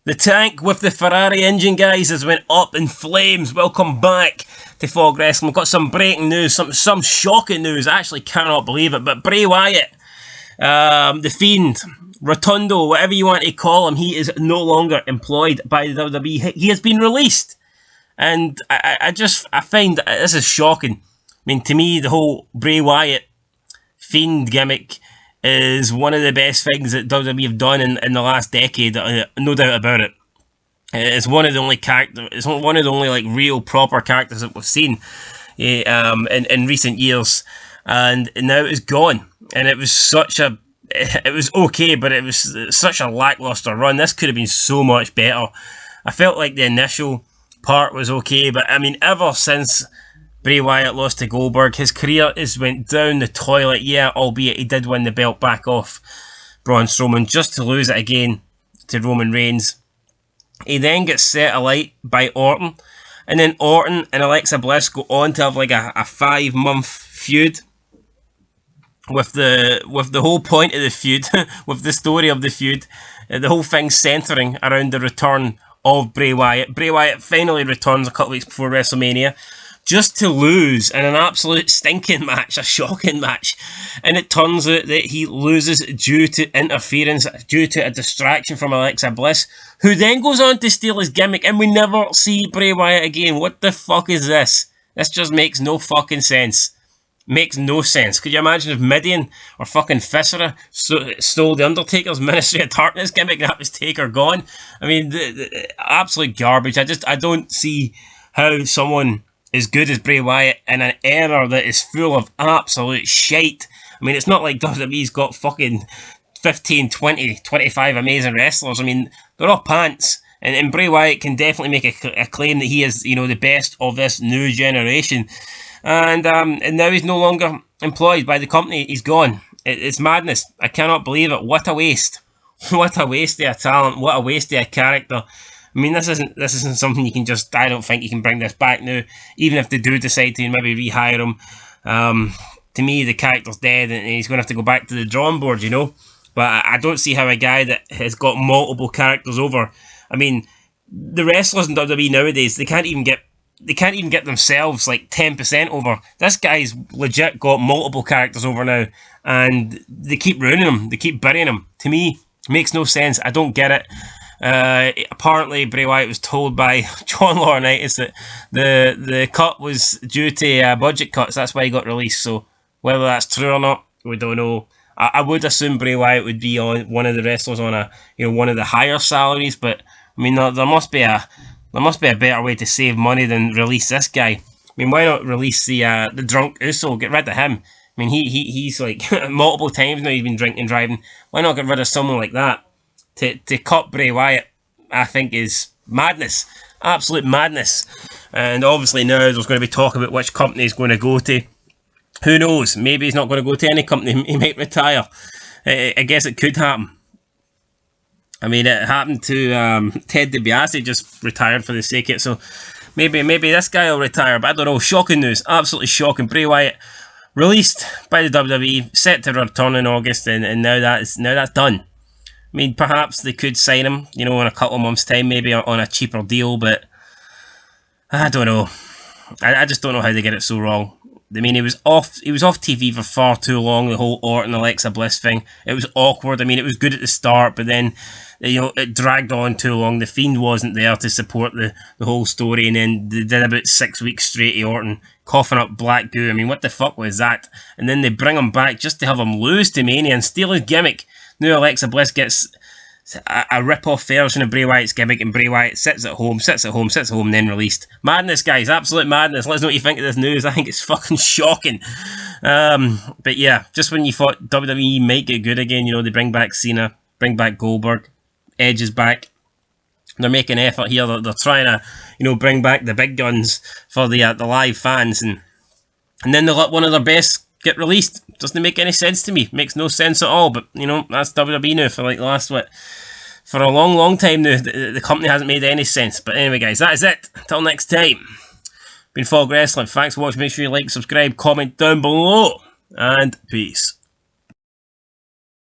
The tank with the Ferrari engine, guys, has went up in flames. Welcome back to Fog Wrestling. We've got some breaking news, some shocking news. I actually cannot believe it. But Bray Wyatt, the Fiend, Rotundo, whatever you want to call him, he is no longer employed by the WWE. He has been released. And I find this is shocking. I mean, to me, the whole Bray Wyatt Fiend gimmick is one of the best things that WWE have done in the last decade, no doubt about it. It's one of the only like real proper characters that we've seen in recent years, and now it's gone. And it was okay, but it was such a lackluster run. This could have been so much better. I felt like the initial part was okay, but I mean, ever since Bray Wyatt lost to Goldberg, his career has went down the toilet. Yeah, albeit he did win the belt back off Braun Strowman, just to lose it again to Roman Reigns. He then gets set alight by Orton, and then Orton and Alexa Bliss go on to have like a 5-month feud. With the whole point of the feud, with the story of the feud, the whole thing centering around the return of Bray Wyatt. Bray Wyatt finally returns a couple weeks before WrestleMania, just to lose in an absolute stinking match, a shocking match. And it turns out that he loses due to interference, due to a distraction from Alexa Bliss, who then goes on to steal his gimmick, and we never see Bray Wyatt again. What the fuck is this? This just makes no fucking sense. Makes no sense. Could you imagine if Mideon or fucking Viscera stole the Undertaker's Ministry of Darkness gimmick and that was Taker gone? I mean, the absolute garbage. I don't see how someone as good as Bray Wyatt in an era that is full of absolute shite. I mean, it's not like WWE's got fucking 15, 20, 25 amazing wrestlers. I mean, they're all pants. And Bray Wyatt can definitely make a claim that he is, the best of this new generation. And now he's no longer employed by the company. He's gone. It's madness. I cannot believe it. What a waste. What a waste of a talent. What a waste of a character. I mean, this isn't something you can just... I don't think you can bring this back now. Even if they do decide to maybe rehire him. To me, the character's dead and he's going to have to go back to the drawing board, But I don't see how a guy that has got multiple characters over... I mean, the wrestlers in WWE nowadays, they can't even get themselves like 10% over. This guy's legit got multiple characters over now, and they keep ruining him. They keep burying him. To me, it makes no sense. I don't get it. Apparently, Bray Wyatt was told by John Laurinaitis that the cut was due to budget cuts. That's why he got released. So whether that's true or not, we don't know. I would assume Bray Wyatt would be on one of the wrestlers on one of the higher salaries, but I mean there must be a better way to save money than release this guy. I mean, why not release the drunk Uso? Get rid of him. I mean, he's like multiple times now he's been drinking and driving. Why not get rid of someone like that? To cut Bray Wyatt, I think, is madness. Absolute madness. And obviously now there's going to be talk about which company he's going to go to. Who knows? Maybe he's not going to go to any company. He might retire. I guess it could happen. I mean, it happened to Ted DiBiase, just retired for the sake of it. So maybe this guy will retire. But I don't know. Shocking news. Absolutely shocking. Bray Wyatt released by the WWE, set to return in August, and now that's done. I mean, perhaps they could sign him, in a couple of months' time, maybe on a cheaper deal. But I don't know. I just don't know how they get it so wrong. I mean, he was off TV for far too long, the whole Orton Alexa Bliss thing. It was awkward. I mean, it was good at the start, but then, it dragged on too long. The Fiend wasn't there to support the whole story, and then they did about 6 weeks straight of Orton coughing up black goo. I mean, what the fuck was that? And then they bring him back just to have him lose to Mania and steal his gimmick. Now Alexa Bliss gets a rip-off version of Bray Wyatt's gimmick, and Bray Wyatt sits at home, and then released. Madness, guys, absolute madness. Let us know what you think of this news. I think it's fucking shocking. But yeah, just when you thought WWE might get good again, they bring back Cena, bring back Goldberg, Edge is back. They're making effort here. They're trying to, bring back the big guns for the live fans, and then they let one of their best get released. Doesn't make any sense to me. Makes no sense at all. But that's WWE now for like for a long time now. The company hasn't made any sense. But anyway, guys, that is it. Until next time. Been Fog Wrestling. Thanks for watching. Make sure you like, subscribe, comment down below, and peace.